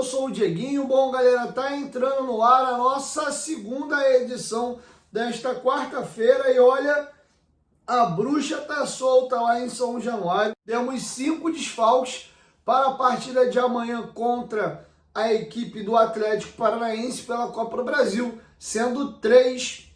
sou o Dieguinho. Bom, galera, tá entrando no ar a nossa segunda edição desta quarta-feira e olha, a bruxa tá solta lá em São Januário. Temos 5 desfalques para a partida de amanhã contra a equipe do Atlético Paranaense pela Copa do Brasil, sendo 3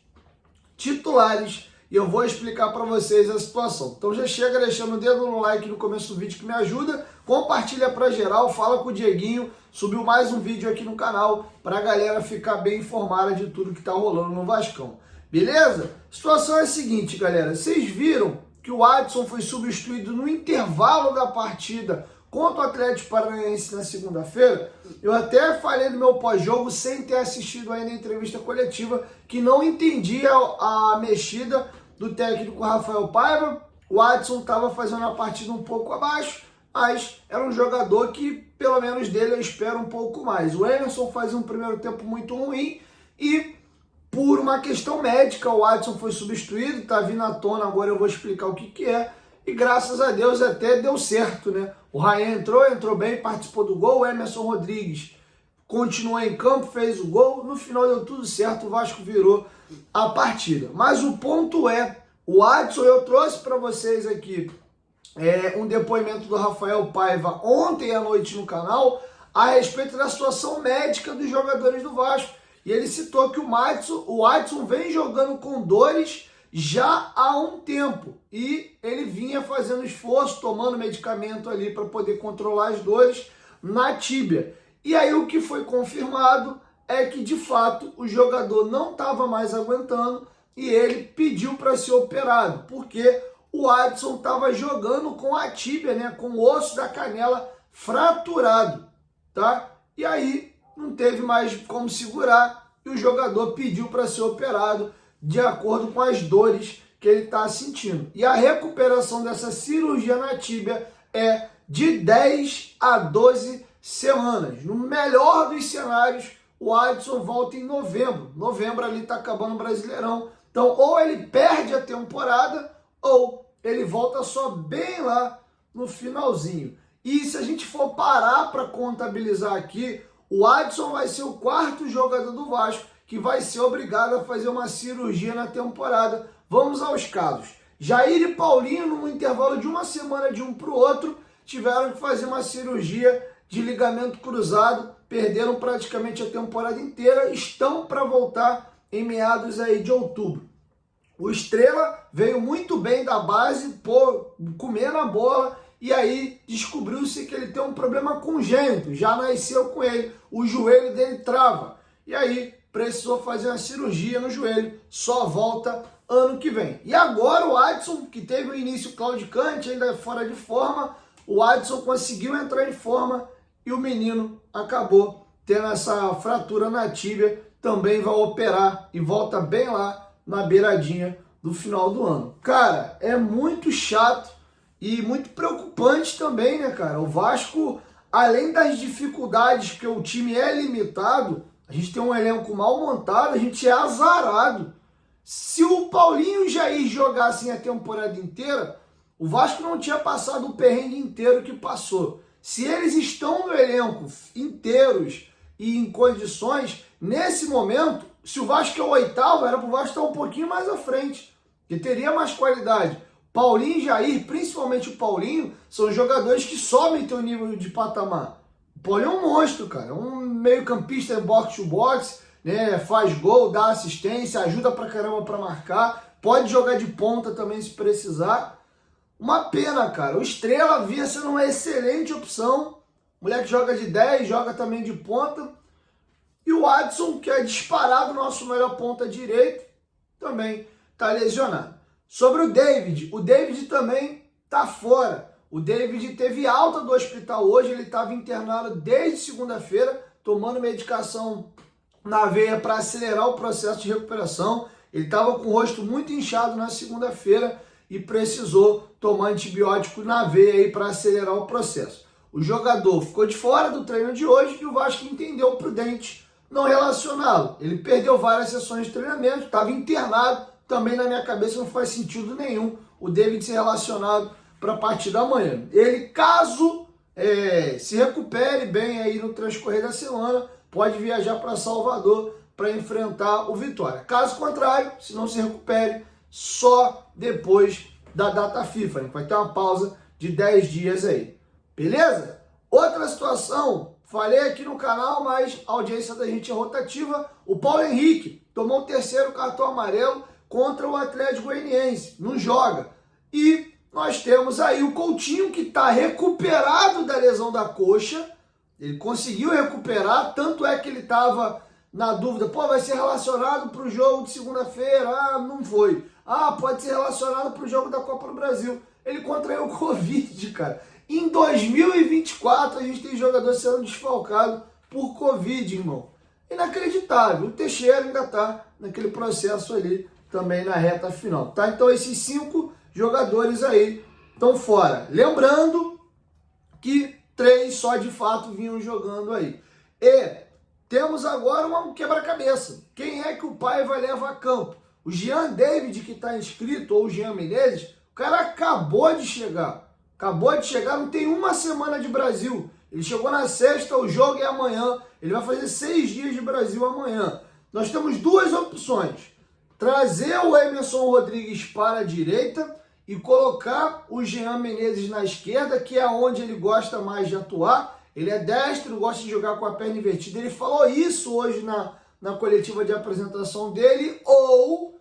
titulares. E eu vou explicar para vocês a situação. Então já chega deixando o dedo no like no começo do vídeo que me ajuda. Compartilha para geral, fala com o Dieguinho. Subiu mais um vídeo aqui no canal para a galera ficar bem informada de tudo que tá rolando no Vascão. Beleza? A situação é a seguinte, galera. Vocês viram que o Adson foi substituído no intervalo da partida contra o Atlético Paranaense na segunda-feira? Eu até falei no meu pós-jogo, sem ter assistido ainda a entrevista coletiva, que não entendia a mexida do técnico Rafael Paiva. O Adson estava fazendo a partida um pouco abaixo, mas era um jogador que, pelo menos dele, eu espero um pouco mais. O Emerson fazia um primeiro tempo muito ruim e, por uma questão médica, o Adson foi substituído, está vindo à tona, agora eu vou explicar o que é. E graças a Deus até deu certo, né? O Rayan entrou bem, participou do gol, o Emerson Rodrigues continuou em campo, fez o gol, no final deu tudo certo, o Vasco virou a partida. Mas o ponto é, o Adson, eu trouxe para vocês aqui um depoimento do Rafael Paiva ontem à noite no canal a respeito da situação médica dos jogadores do Vasco. E ele citou que o Adson vem jogando com dores já há um tempo e ele vinha fazendo esforço, tomando medicamento ali para poder controlar as dores na tíbia. E aí o que foi confirmado é que de fato o jogador não estava mais aguentando e ele pediu para ser operado, porque o Adson estava jogando com a tíbia, né, com o osso da canela fraturado, tá? E aí não teve mais como segurar e o jogador pediu para ser operado de acordo com as dores que ele está sentindo. E a recuperação dessa cirurgia na tíbia é de 10 a 12 semanas. No melhor dos cenários, o Adson volta em novembro. Novembro ali está acabando o Brasileirão. Então, ou ele perde a temporada, ou ele volta só bem lá no finalzinho. E se a gente for parar para contabilizar aqui, o Adson vai ser o 4º jogador do Vasco que vai ser obrigado a fazer uma cirurgia na temporada. Vamos aos casos. Jair e Paulinho, no intervalo de uma semana de um para o outro, tiveram que fazer uma cirurgia de ligamento cruzado, perderam praticamente a temporada inteira, estão para voltar em meados aí de outubro. O Estrela veio muito bem da base, comendo a bola, e aí descobriu-se que ele tem um problema congênito, já nasceu com ele, o joelho dele trava, e aí precisou fazer uma cirurgia no joelho, só volta ano que vem. E agora o Adson, que teve um início claudicante, ainda fora de forma, o Adson conseguiu entrar em forma e o menino acabou tendo essa fratura na tíbia, também vai operar e volta bem lá na beiradinha do final do ano. Cara, é muito chato e muito preocupante também, né, cara? O Vasco, além das dificuldades que o time é limitado, a gente tem um elenco mal montado, a gente é azarado. Se o Paulinho e o Jair jogassem a temporada inteira, o Vasco não tinha passado o perrengue inteiro que passou. Se eles estão no elenco inteiros e em condições, nesse momento, se o Vasco é o 8º, era para o Vasco estar um pouquinho mais à frente, que teria mais qualidade. Paulinho e Jair, principalmente o Paulinho, são jogadores que sobem teu nível de patamar. O Paulinho é um monstro, cara, é um meio-campista box-to-box, né? Faz gol, dá assistência, ajuda pra caramba pra marcar, pode jogar de ponta também se precisar. Uma pena, cara. O Estrela vinha sendo uma excelente opção. O moleque joga de 10, joga também de ponta. E o Adson, que é disparado nosso melhor ponta direito, também tá lesionado. Sobre o David também tá fora. O David teve alta do hospital hoje, ele estava internado desde segunda-feira, tomando medicação na veia para acelerar o processo de recuperação. Ele estava com o rosto muito inchado na segunda-feira e precisou tomar antibiótico na veia aí para acelerar o processo. O jogador ficou de fora do treino de hoje e o Vasco entendeu prudente não relacioná-lo. Ele perdeu várias sessões de treinamento, estava internado, também na minha cabeça não faz sentido nenhum o David ser relacionado para a partida da manhã. Ele, caso se recupere bem aí no transcorrer da semana, pode viajar para Salvador para enfrentar o Vitória. Caso contrário, se não se recupere, só depois da data FIFA, né? Vai ter uma pausa de 10 dias aí, beleza? Outra situação, falei aqui no canal, mas a audiência da gente é rotativa, o Paulo Henrique tomou o 3º cartão amarelo contra o Atlético Goianiense, não joga. E nós temos aí o Coutinho, que está recuperado da lesão da coxa, ele conseguiu recuperar, tanto é que ele estava na dúvida, vai ser relacionado para o jogo de segunda-feira? Ah, não foi. Ah, pode ser relacionado para o jogo da Copa do Brasil. Ele contraiu o Covid, cara. Em 2024 a gente tem jogador sendo desfalcado por Covid, irmão. Inacreditável. O Teixeira ainda está naquele processo ali, também na reta final, tá? Então esses 5 jogadores aí estão fora. Lembrando que 3 só de fato vinham jogando aí. E temos agora um quebra-cabeça. Quem é que o pai vai levar a campo? O Jean David, que está inscrito, ou o Jean Menezes, o cara acabou de chegar. Não tem uma semana de Brasil. Ele chegou na sexta, o jogo é amanhã. Ele vai fazer 6 dias de Brasil amanhã. Nós temos 2 opções. Trazer o Emerson Rodrigues para a direita e colocar o Jean Menezes na esquerda, que é onde ele gosta mais de atuar. Ele é destro, gosta de jogar com a perna invertida. Ele falou isso hoje na coletiva de apresentação dele. Ou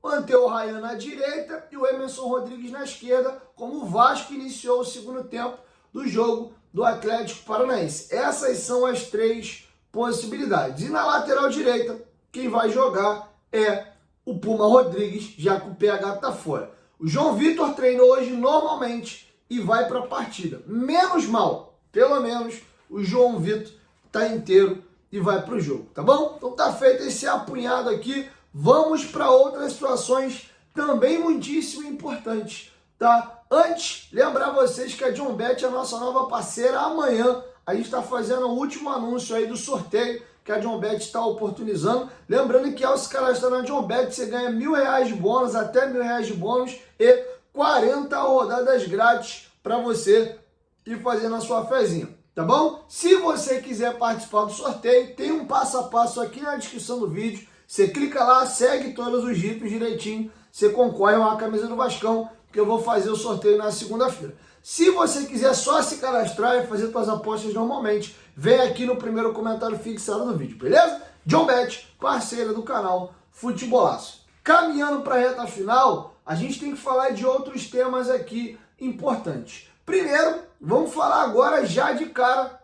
manter o Ryan na direita e o Emerson Rodrigues na esquerda, como o Vasco iniciou o segundo tempo do jogo do Atlético Paranaense. Essas são as 3 possibilidades. E na lateral direita, quem vai jogar é o Puma Rodrigues, já que o PH está fora. O João Vitor treinou hoje normalmente e vai para a partida. Menos mal, pelo menos o João Vitor está inteiro e vai para o jogo, tá bom? Então tá feito esse apunhado aqui. Vamos para outras situações também muitíssimo importantes, tá? Antes, lembrar vocês que a JohnBet é a nossa nova parceira. Amanhã a gente está fazendo o último anúncio aí do sorteio que a JohnBet está oportunizando. Lembrando que ao se cadastrar na JohnBet você ganha R$1.000 de bônus, até R$1.000 de bônus e 40 rodadas grátis para você ir fazendo a sua fezinha, tá bom? Se você quiser participar do sorteio, tem um passo a passo aqui na descrição do vídeo. Você clica lá, segue todos os ritos direitinho, você concorre a uma camisa do Vascão, que eu vou fazer o sorteio na segunda-feira. Se você quiser só se cadastrar e fazer suas apostas normalmente, vem aqui no primeiro comentário fixado do vídeo, beleza? JohnBet, parceira do canal Futebolaço. Caminhando para a reta final, a gente tem que falar de outros temas aqui importantes. Primeiro, vamos falar agora já de cara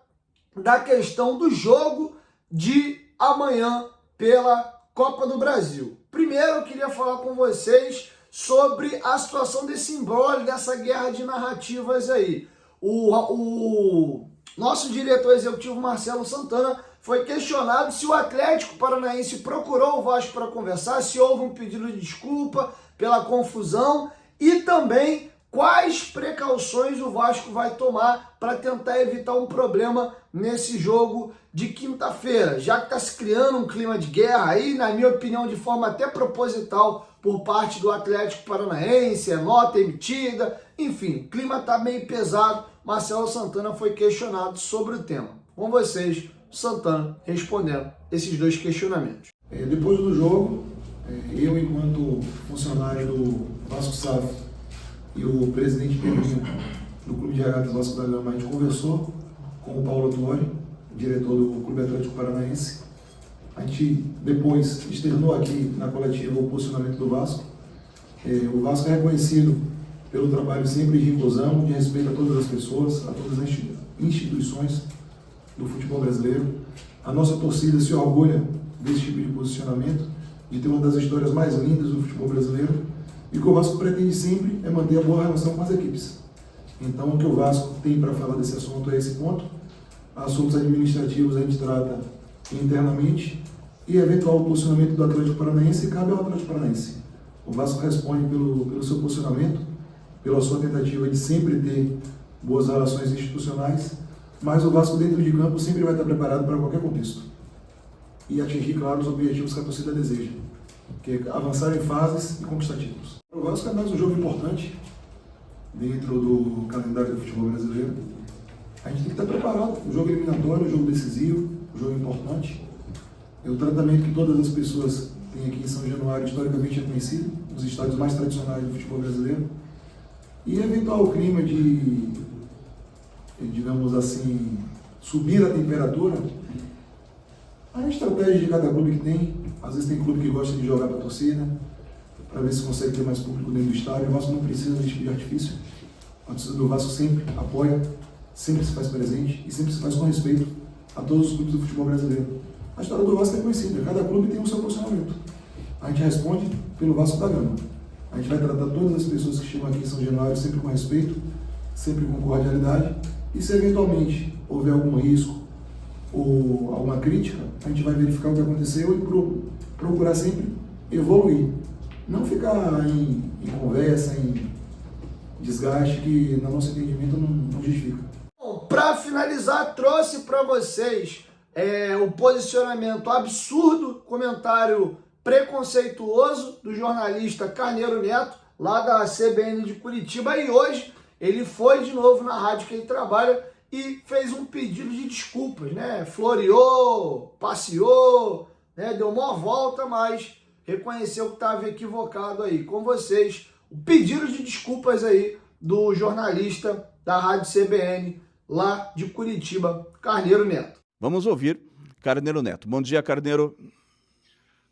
da questão do jogo de amanhã pela Copa do Brasil. Primeiro, eu queria falar com vocês sobre a situação desse imbróglio, dessa guerra de narrativas aí. O nosso diretor executivo, Marcelo Santana, foi questionado se o Atlético Paranaense procurou o Vasco para conversar, se houve um pedido de desculpa pela confusão e também quais precauções o Vasco vai tomar para tentar evitar um problema nesse jogo de quinta-feira, já que está se criando um clima de guerra aí, na minha opinião, de forma até proposital por parte do Atlético Paranaense, nota emitida, enfim, o clima está meio pesado. Marcelo Santana foi questionado sobre o tema. Com vocês, Santana respondendo esses 2 questionamentos. Depois do jogo, eu, enquanto funcionário do Vasco SAF e o presidente Pedrinho do Clube de Regatas Vasco da Gama, a gente conversou com o Paulo Autori, diretor do Clube Atlético Paranaense. A gente depois externou aqui na coletiva o posicionamento do Vasco. O Vasco é reconhecido pelo trabalho sempre de inclusão, de respeito a todas as pessoas, a todas as instituições do futebol brasileiro. A nossa torcida se orgulha desse tipo de posicionamento, de ter uma das histórias mais lindas do futebol brasileiro. E o que o Vasco pretende sempre é manter a boa relação com as equipes. Então, o que o Vasco tem para falar desse assunto é esse ponto. Assuntos administrativos a gente trata internamente e eventual posicionamento do Atlético Paranaense cabe ao Atlético Paranaense. O Vasco responde pelo seu posicionamento, pela sua tentativa de sempre ter boas relações institucionais, mas o Vasco dentro de campo sempre vai estar preparado para qualquer contexto e atingir, claro, os objetivos que a torcida deseja, que é avançar em fases e conquistar títulos. O Vasco é mais um jogo importante dentro do calendário do futebol brasileiro. a gente tem que estar preparado. O jogo eliminatório, o jogo decisivo, o jogo importante. É o tratamento que todas as pessoas têm aqui em São Januário, historicamente é conhecido, os estádios mais tradicionais do futebol brasileiro. E eventual clima de, digamos assim, subir a temperatura, a estratégia de cada clube que tem. Às vezes tem clube que gosta de jogar para a torcida, para ver se consegue ter mais público dentro do estádio. O Vasco não precisa desse tipo de artifício. A torcida do Vasco sempre apoia, sempre se faz presente e sempre se faz com respeito a todos os clubes do futebol brasileiro. A história do Vasco é conhecida, cada clube tem o seu posicionamento. A gente responde pelo Vasco da Gama. A gente vai tratar todas as pessoas que chegam aqui em São Januário sempre com respeito, sempre com cordialidade, e se eventualmente houver algum risco ou alguma crítica, a gente vai verificar o que aconteceu e procurar sempre evoluir. Não ficar em conversa, em desgaste que, no nosso entendimento, não justifica. Bom, para finalizar, trouxe para vocês o posicionamento absurdo, comentário preconceituoso do jornalista Carneiro Neto, lá da CBN de Curitiba, e hoje ele foi de novo na rádio que ele trabalha e fez um pedido de desculpas, né? Floreou, passeou, né? Deu uma volta, mas reconheceu que estava equivocado aí. Com vocês, o pedido de desculpas aí do jornalista da rádio CBN lá de Curitiba, Carneiro Neto. Vamos ouvir Carneiro Neto. Bom dia, Carneiro.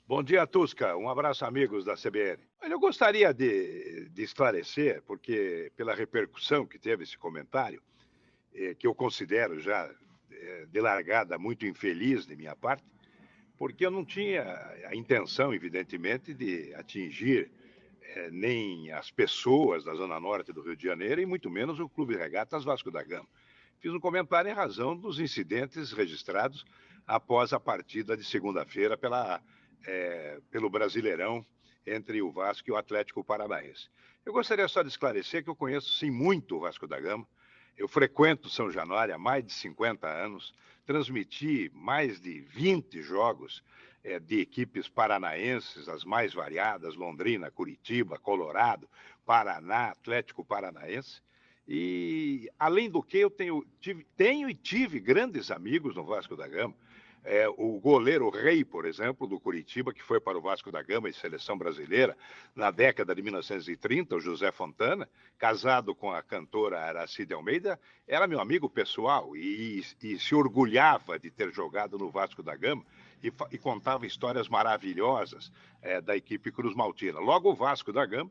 Bom dia, Tusca. Um abraço, amigos da CBN. Olha, eu gostaria de esclarecer, porque pela repercussão que teve esse comentário, que eu considero já de largada muito infeliz de minha parte, porque eu não tinha a intenção, evidentemente, de atingir nem as pessoas da Zona Norte do Rio de Janeiro e muito menos o Clube Regatas Vasco da Gama. Fiz um comentário em razão dos incidentes registrados após a partida de segunda-feira pelo Brasileirão entre o Vasco e o Atlético Paranaense. Eu gostaria só de esclarecer que eu conheço sim muito o Vasco da Gama. Eu frequento São Januário há mais de 50 anos, transmiti mais de 20 jogos de equipes paranaenses, as mais variadas, Londrina, Curitiba, Colorado, Paraná, Atlético Paranaense. E, além do que, eu tenho e tive grandes amigos no Vasco da Gama. O goleiro Rei, por exemplo, do Curitiba, que foi para o Vasco da Gama e seleção brasileira na década de 1930, o José Fontana, casado com a cantora Aracide Almeida, era meu amigo pessoal e se orgulhava de ter jogado no Vasco da Gama e contava histórias maravilhosas da equipe Cruz Maltina. Logo, o Vasco da Gama,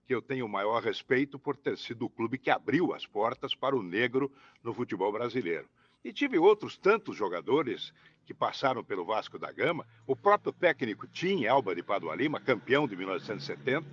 que eu tenho o maior respeito por ter sido o clube que abriu as portas para o negro no futebol brasileiro. E tive outros tantos jogadores que passaram pelo Vasco da Gama, o próprio técnico Tim Elba de Padua Lima, campeão de 1970,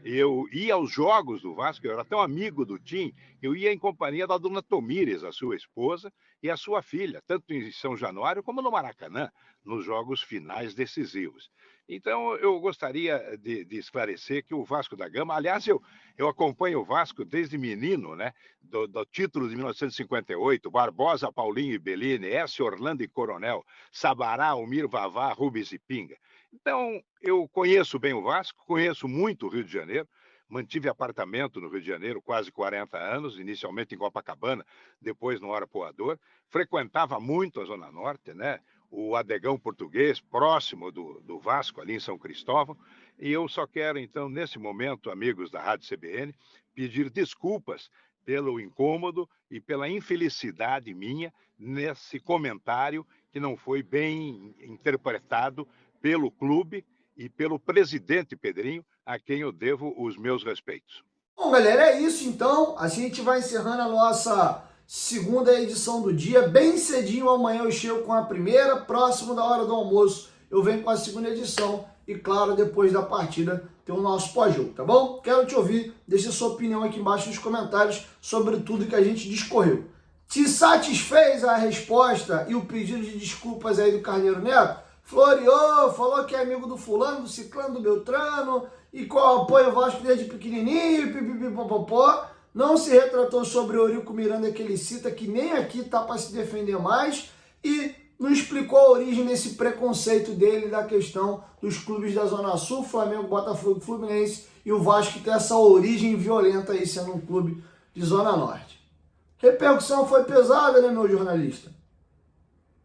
eu ia aos jogos do Vasco, eu era tão amigo do Tim, eu ia em companhia da dona Tomires, a sua esposa, e a sua filha, tanto em São Januário como no Maracanã, nos jogos finais decisivos. Então, eu gostaria de esclarecer que o Vasco da Gama, aliás, eu acompanho o Vasco desde menino, né? Do título de 1958, Barbosa, Paulinho e Bellini, S. Orlando e Coronel, Sabará, Almir, Vavá, Rubens e Pinga. Então, eu conheço bem o Vasco, conheço muito o Rio de Janeiro, mantive apartamento no Rio de Janeiro quase 40 anos, inicialmente em Copacabana, depois no Arapuador, frequentava muito a Zona Norte, né? O Adegão Português, próximo do Vasco, ali em São Cristóvão. E eu só quero, então, nesse momento, amigos da Rádio CBN, pedir desculpas pelo incômodo e pela infelicidade minha nesse comentário que não foi bem interpretado pelo clube e pelo presidente Pedrinho, a quem eu devo os meus respeitos. Bom, galera, é isso então. Assim a gente vai encerrando a nossa segunda edição do dia. Bem cedinho amanhã eu chego com a primeira, próximo da hora do almoço eu venho com a segunda edição e, claro, depois da partida tem o nosso pós-jogo, tá bom? Quero te ouvir, deixa sua opinião aqui embaixo nos comentários sobre tudo que a gente discorreu. Te satisfez a resposta e o pedido de desculpas aí do Carneiro Neto? Floreou, falou que é amigo do fulano, do ciclano, do Beltrano, e qual apoia o Vasco desde pequenininho, pipipipopopó. Não se retratou sobre o Eurico Miranda, que ele cita, que nem aqui tá para se defender mais, e não explicou a origem desse preconceito dele da questão dos clubes da Zona Sul, Flamengo, Botafogo, Fluminense, e o Vasco que tem essa origem violenta aí sendo um clube de Zona Norte. Repercussão foi pesada, né, meu jornalista?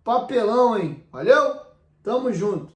Papelão, hein? Valeu? Tamo junto.